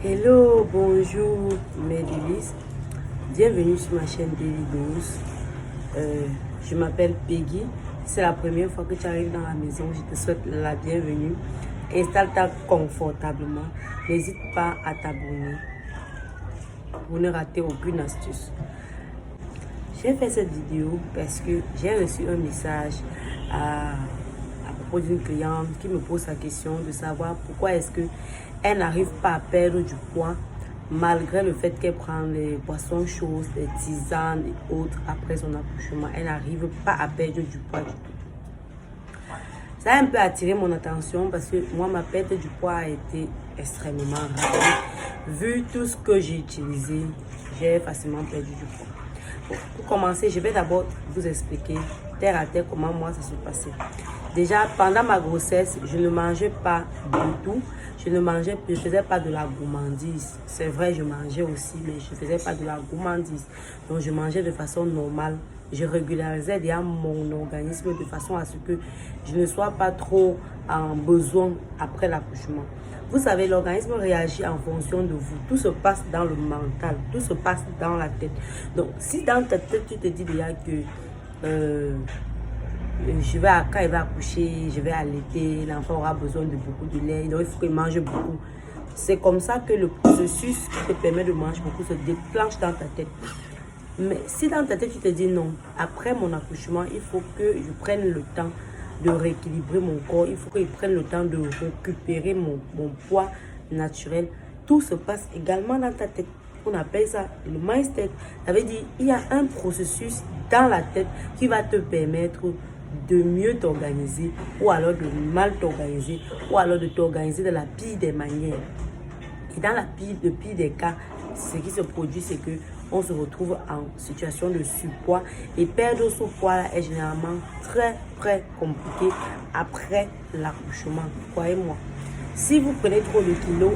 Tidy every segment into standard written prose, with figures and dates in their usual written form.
Hello, bonjour mes délices. Bienvenue sur ma chaîne Daily Dose. Je m'appelle Peggy. C'est la première fois que tu arrives dans la maison. Je te souhaite la bienvenue. Installe-toi confortablement. N'hésite pas à t'abonner pour ne rater aucune astuce. J'ai fait cette vidéo parce que j'ai reçu un message à propos d'une cliente qui me pose la question de savoir pourquoi est-ce qu'elle n'arrive pas à perdre du poids malgré le fait qu'elle prend les boissons chaudes, les tisanes et autres après son accouchement. Elle n'arrive pas à perdre du poids du tout. Ça a un peu attiré mon attention parce que moi, ma perte du poids a été extrêmement rapide. Vu tout ce que j'ai utilisé, j'ai facilement perdu du poids. Pour commencer, je vais d'abord vous expliquer terre à terre comment moi ça se passait. Déjà, pendant ma grossesse, je ne mangeais pas du tout. Je ne faisais pas de la gourmandise. C'est vrai, je mangeais aussi, mais je ne faisais pas de la gourmandise. Donc, je mangeais de façon normale. Je régularisais déjà mon organisme de façon à ce que je ne sois pas trop en besoin après l'accouchement. Vous savez, l'organisme réagit en fonction de vous. Tout se passe dans le mental, tout se passe dans la tête. Donc, si dans ta tête, tu te dis déjà que quand il va accoucher, je vais allaiter, l'enfant aura besoin de beaucoup de lait, donc il faut qu'il mange beaucoup. C'est comme ça que le processus qui te permet de manger beaucoup se déclenche dans ta tête. Mais si dans ta tête, tu te dis non, après mon accouchement, il faut que je prenne le temps de rééquilibrer mon corps, il faut que je prenne le temps de récupérer mon poids naturel. Tout se passe également dans ta tête. On appelle ça le mindset. Ça veut dire il y a un processus dans la tête qui va te permettre de mieux t'organiser ou alors de mal t'organiser ou alors de t'organiser de la pire des manières. Et dans le pire des cas, ce qui se produit, c'est que on se retrouve en situation de surpoids et perdre ce poids est généralement très compliqué après l'accouchement. Croyez-moi, si vous prenez trop de kilos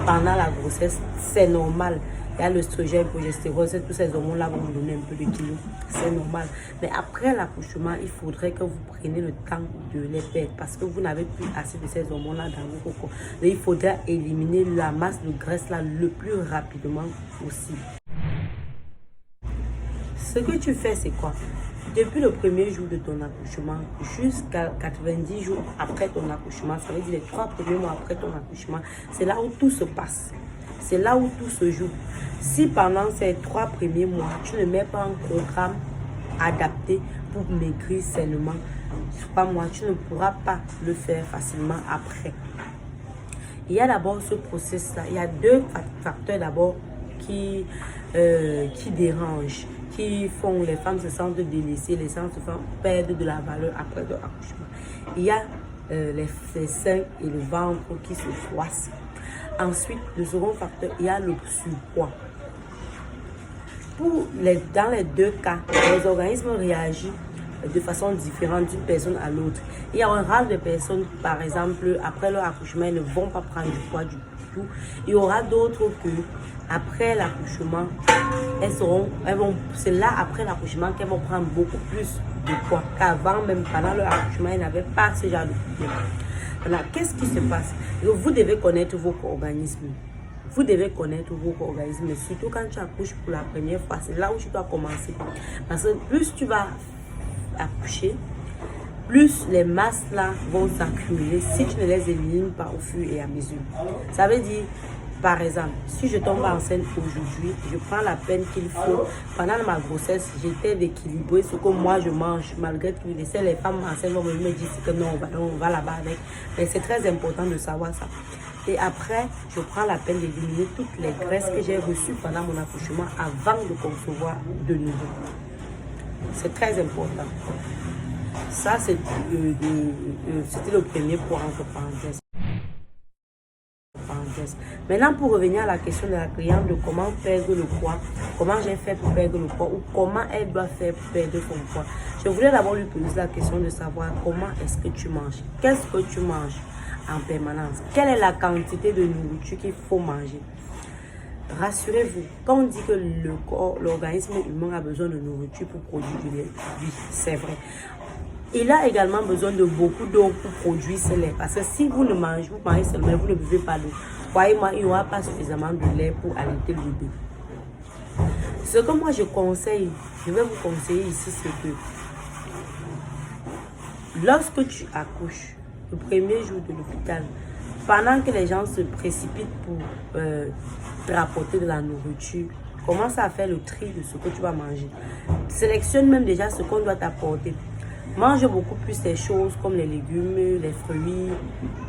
pendant la grossesse, c'est normal. Il y a l'œstrogène, le progestérone, tous ces hormones-là vont vous donner un peu de kilos. C'est normal. Mais après l'accouchement, il faudrait que vous preniez le temps de les perdre parce que vous n'avez plus assez de ces hormones-là dans votre corps. Donc, il faudra éliminer la masse de graisse-là le plus rapidement possible. Ce que tu fais, c'est quoi? Depuis le premier jour de ton accouchement jusqu'à 90 jours après ton accouchement, ça veut dire les 3 premiers mois après ton accouchement, c'est là où tout se passe. C'est là où tout se joue. Si pendant ces 3 premiers mois, tu ne mets pas un programme adapté pour maigrir sainement, crois-moi, tu ne pourras pas le faire facilement après. Il y a d'abord ce processus-là. Il y a 2 facteurs d'abord qui dérangent, qui font les femmes se sentent délaissées, les femmes se font perdre de la valeur après l'accouchement. Il y a les seins et le ventre qui se froissent. Ensuite, le second facteur, il y a le surpoids. Dans les 2 cas, les organismes réagissent de façon différente d'une personne à l'autre. Il y a un rare de personnes, par exemple, après leur accouchement, elles ne vont pas prendre du poids du tout. Il y aura d'autres que, après l'accouchement, c'est là, après l'accouchement, qu'elles vont prendre beaucoup plus de poids qu'avant, même pendant leur accouchement, elles n'avaient pas ce genre de problème. Voilà, qu'est-ce qui se passe? Vous devez connaître votre organisme. Vous devez connaître votre organisme, surtout quand tu accouches pour la première fois. C'est là où tu dois commencer. Parce que plus tu vas accoucher, plus les masses là vont s'accumuler si tu ne les élimines pas au fur et à mesure. Ça veut dire, par exemple, si je tombe enceinte aujourd'hui, je prends la peine qu'il faut. Pendant ma grossesse, j'étais d'équilibrer ce que moi je mange, malgré tout. Les femmes enceintes vont me dire que non, on va là-bas avec. Mais c'est très important de savoir ça. Et après, je prends la peine d'éliminer toutes les graisses que j'ai reçues pendant mon accouchement avant de concevoir de nouveau. C'est très important. Ça, c'était le premier point entre parenthèses. Maintenant, pour revenir à la question de la cliente de comment perdre le poids, comment j'ai fait pour perdre le poids ou comment elle doit faire pour perdre son poids, je voulais d'abord lui poser la question de savoir comment est-ce que tu manges, qu'est-ce que tu manges en permanence, quelle est la quantité de nourriture qu'il faut manger. Rassurez-vous, quand on dit que l'organisme humain a besoin de nourriture pour produire du lait, oui, c'est vrai. Il a également besoin de beaucoup d'eau pour produire ce lait. Parce que si vous mangez seulement, vous ne buvez pas d'eau. Croyez-moi, il n'y aura pas suffisamment de lait pour allaiter le bébé. Ce que moi je conseille, je vais vous conseiller ici, c'est que lorsque tu accouches, le premier jour de l'hôpital, pendant que les gens se précipitent pour te rapporter de la nourriture, commence à faire le tri de ce que tu vas manger. Sélectionne même déjà ce qu'on doit t'apporter. Mange beaucoup plus les choses comme les légumes, les fruits.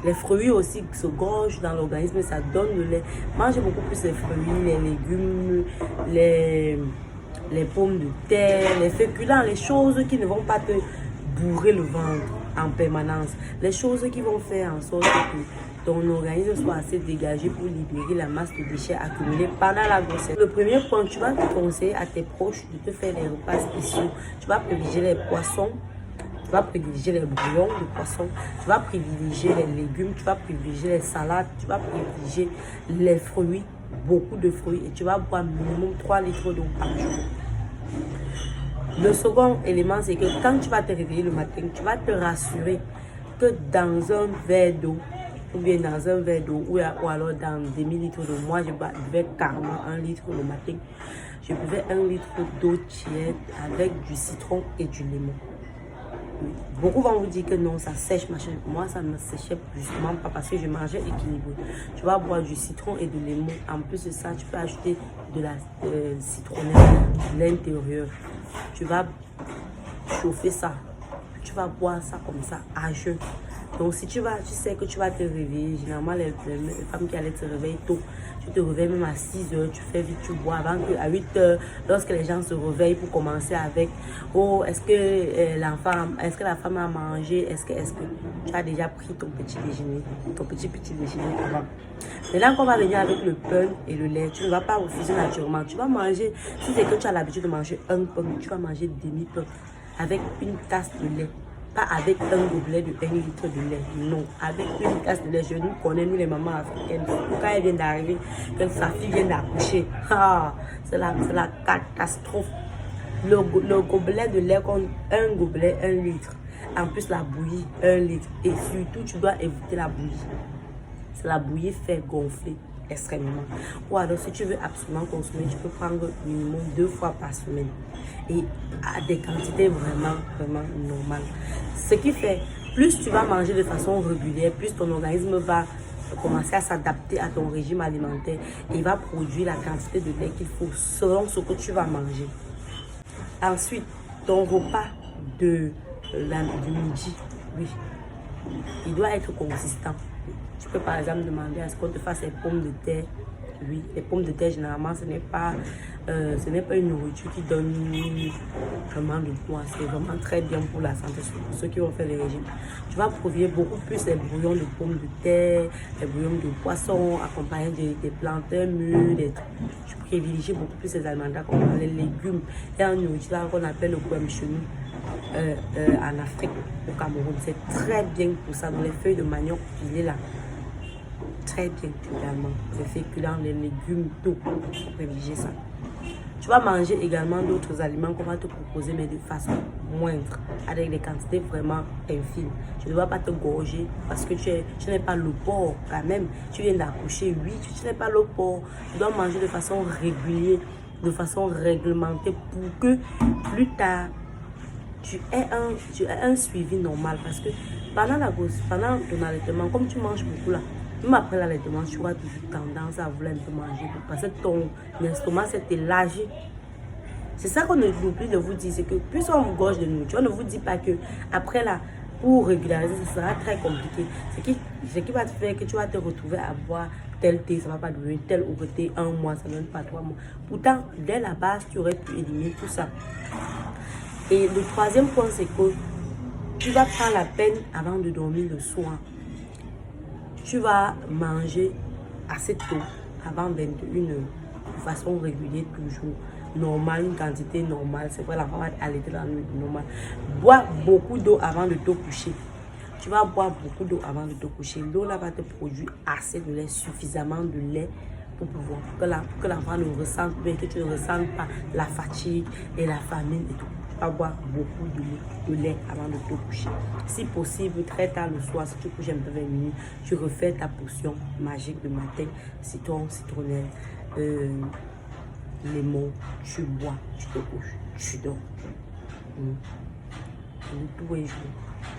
Les fruits aussi se gorgent dans l'organisme, ça donne le lait. Mange beaucoup plus les fruits, les légumes, les pommes de terre, les féculents, les choses qui ne vont pas te bourrer le ventre en permanence. Les choses qui vont faire en sorte que ton organisme soit assez dégagé pour libérer la masse de déchets accumulés pendant la grossesse. Le premier point, tu vas te conseiller à tes proches de te faire des repas spéciaux. Tu vas privilégier les poissons. Tu vas privilégier les bouillons de poisson, tu vas privilégier les légumes, tu vas privilégier les salades, tu vas privilégier les fruits, beaucoup de fruits, et tu vas boire minimum 3 litres d'eau par jour. Le second élément, c'est que quand tu vas te réveiller le matin, tu vas te rassurer que dans un verre d'eau, ou bien dans un verre d'eau, ou alors dans des millilitres d'eau, moi je buvais carrément 1 litre le matin, je buvais 1 litre d'eau tiède avec du citron et du limon. Beaucoup vont vous dire que non, ça sèche, machin. Moi, ça ne séchait justement pas parce que je mangeais équilibré. Tu vas boire du citron et de limon. En plus de ça, tu peux ajouter de la citronnelle à l'intérieur. Tu vas chauffer ça. Tu vas boire ça comme ça à jeun. Donc, si tu sais que tu vas te réveiller, généralement, les femmes qui allaient te réveiller tôt, tu te réveilles même à 6 heures, tu fais vite, tu bois avant qu'à 8 heures, lorsque les gens se réveillent pour commencer avec, oh, est-ce que la femme a mangé, est-ce que tu as déjà pris ton petit déjeuner avant. Maintenant qu'on va venir avec le pain et le lait, tu ne vas pas refuser naturellement. Tu vas manger, si c'est que tu as l'habitude de manger un pain, tu vas manger demi-pain avec une tasse de lait. Pas avec un gobelet de 1 litre de lait, non, avec une tasse de lait. Je nous connais, nous les mamans africaines, quand elle vient d'arriver, quand sa fille vient d'accoucher, c'est la catastrophe. Le gobelet de lait compte 1 gobelet, 1 litre. En plus, la bouillie, 1 litre. Et surtout, tu dois éviter la bouillie. C'est la bouillie fait gonfler extrêmement. Ou alors, si tu veux absolument consommer, tu peux prendre minimum 2 fois par semaine. Et à des quantités vraiment normales. Ce qui fait, plus tu vas manger de façon régulière, plus ton organisme va commencer à s'adapter à ton régime alimentaire et il va produire la quantité de lait qu'il faut selon ce que tu vas manger. Ensuite, ton repas du midi, oui, il doit être consistant. Tu peux par exemple demander à ce qu'on te fasse les pommes de terre. Oui, les pommes de terre, généralement, ce n'est pas une nourriture qui donne vraiment de poids. C'est vraiment très bien pour la santé, pour ceux qui vont faire les régimes. Tu vas provient beaucoup plus les bouillons de pommes de terre, les bouillons de poisson, accompagnés des plantains mûrs. Tu privilégies beaucoup plus les aliments comme les légumes. Il y a une nourriture qu'on appelle le guamchenu en Afrique, au Cameroun. C'est très bien pour ça, dans les feuilles de manioc pilées là. Très bien également, les féculents, les légumes, tout, pour privilégier ça. Tu vas manger également d'autres aliments qu'on va te proposer, mais de façon moindre, avec des quantités vraiment infimes. Tu ne dois pas te gorger parce que tu n'es pas le porc quand même. Tu viens d'accoucher, oui, tu n'es pas le porc. Tu dois manger de façon régulière, de façon réglementée pour que plus tard, tu aies un suivi normal. Parce que pendant ton allaitement, comme tu manges beaucoup là, même après l'allaitement, tu auras toujours tendance à vouloir un peu manger parce que ton estomac s'est élargi. C'est ça qu'on oublie de vous dire, c'est que plus on vous gorge de nourriture, on ne vous dit pas que après là, pour régulariser, ça sera très compliqué. Ce qui va te faire que tu vas te retrouver à boire tel thé, ça ne va pas devenir tel ou thé 1 mois, ça ne donne pas 3 mois. Pourtant, dès la base, tu aurais pu éliminer tout ça. Et le troisième point, c'est que tu vas prendre la peine avant de dormir le soir. Tu vas manger assez tôt, avant 21 heures, de façon régulière toujours, normale, une quantité normale. C'est vrai, l'enfant va allaiter dans la nuit normale. Bois beaucoup d'eau avant de te coucher. Tu vas boire beaucoup d'eau avant de te coucher. L'eau là va te produire assez de lait, suffisamment de lait pour pouvoir que l'enfant ne ressente bien, que tu ne ressentes pas la fatigue et la famine et tout. pas boire beaucoup de lait avant de te coucher. Si possible, très tard le soir, si tu couches un peu 20 minutes, tu refais ta potion magique de matin, citron, citronnelle, lemon, tu bois, tu te couches, tu dors. Tous les jours.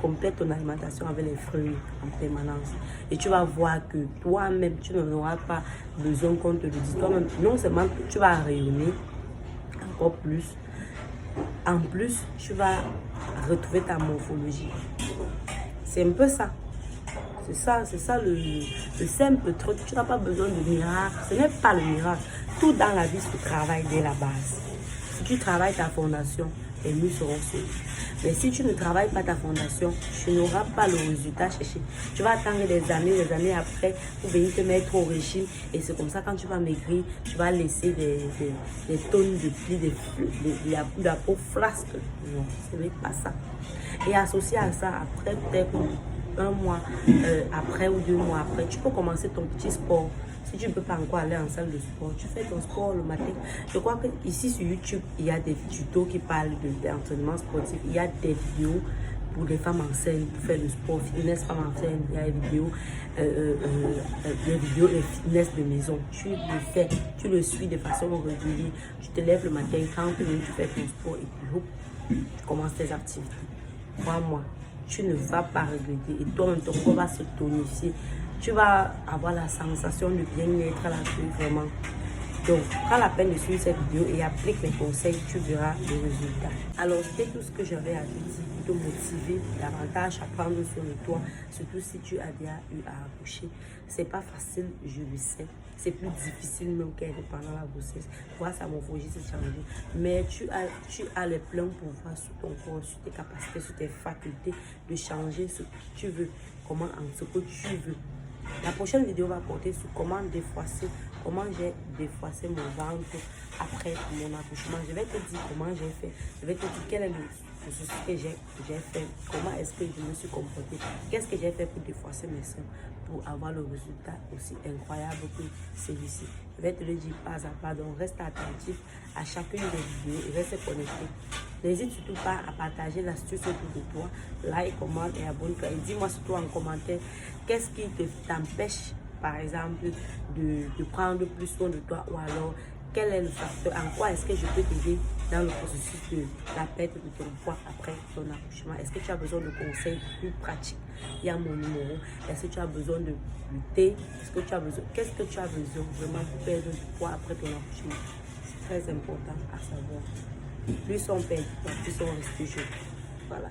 Complète ton alimentation avec les fruits en permanence. Et tu vas voir que toi-même, tu n'auras pas besoin qu'on te le dise. Toi-même, non seulement tu vas rayonner encore plus, en plus, tu vas retrouver ta morphologie. C'est un peu ça. C'est ça le simple truc. Tu n'as pas besoin de miracle. Ce n'est pas le miracle. Tout dans la vie se travaille dès la base. Si tu travailles ta fondation, les murs seront solides. Mais si tu ne travailles pas ta fondation, tu n'auras pas le résultat cherché. Tu vas attendre des années après pour venir te mettre au régime. Et c'est comme ça, quand tu vas maigrir, tu vas laisser des tonnes de plis, de la peau flasque. Non, ce n'est pas ça. Et associé à ça, après peut-être un mois après ou 2 mois après, tu peux commencer ton petit sport. Si tu ne peux pas encore aller en salle de sport, tu fais ton sport le matin. Je crois que ici sur YouTube, il y a des tutos qui parlent d'entraînement sportif. Il y a des vidéos pour les femmes enceintes, pour faire le sport, fitness femmes enceintes. Il y a des vidéos de fitness de maison. Tu le fais, tu le suis de façon régulière. Tu te lèves le matin, 30 minutes, tu fais ton sport et puis hop, tu commences tes activités. Crois-moi, tu ne vas pas regretter et toi-même ton corps va se tonifier. Tu vas avoir la sensation de bien-être à la fin, vraiment. Donc, prends la peine de suivre cette vidéo et applique mes conseils, tu verras le résultat. Alors, c'était tout ce que j'avais à te dire pour te motiver davantage à prendre soin de toi, surtout si tu as déjà eu à accoucher. C'est pas facile, je le sais. C'est plus difficile même qu'être pendant la grossesse. Voir sa morphologie s'est changée. Mais tu as les pleins pouvoirs sur ton corps, sur tes capacités, sur tes facultés de changer ce que tu veux, ce que tu veux. La prochaine vidéo va porter sur comment j'ai défroissé mon ventre après mon accouchement. Je vais te dire comment j'ai fait. Je vais te dire quel est le processus que j'ai fait. Comment est-ce que je me suis comportée. Qu'est-ce que j'ai fait pour défroisser mes seins pour avoir le résultat aussi incroyable que celui-ci. Je vais te le dire pas à pas. Donc reste attentif à chacune des vidéos et reste connecté. N'hésite surtout pas à partager l'astuce autour de toi. Like, commente et abonne-toi. Et dis-moi surtout en commentaire qu'est-ce qui t'empêche, par exemple, de prendre plus soin de toi, ou alors quel est le facteur, en quoi est-ce que je peux t'aider dans le processus de la perte de ton poids après ton accouchement. Est-ce que tu as besoin de conseils plus pratiques? Il y a mon numéro. Est-ce que tu as besoin de lutter? Qu'est-ce que tu as besoin vraiment pour perdre du poids après ton accouchement? C'est très important à savoir. Plus on perd, plus on reste jeune. Voilà.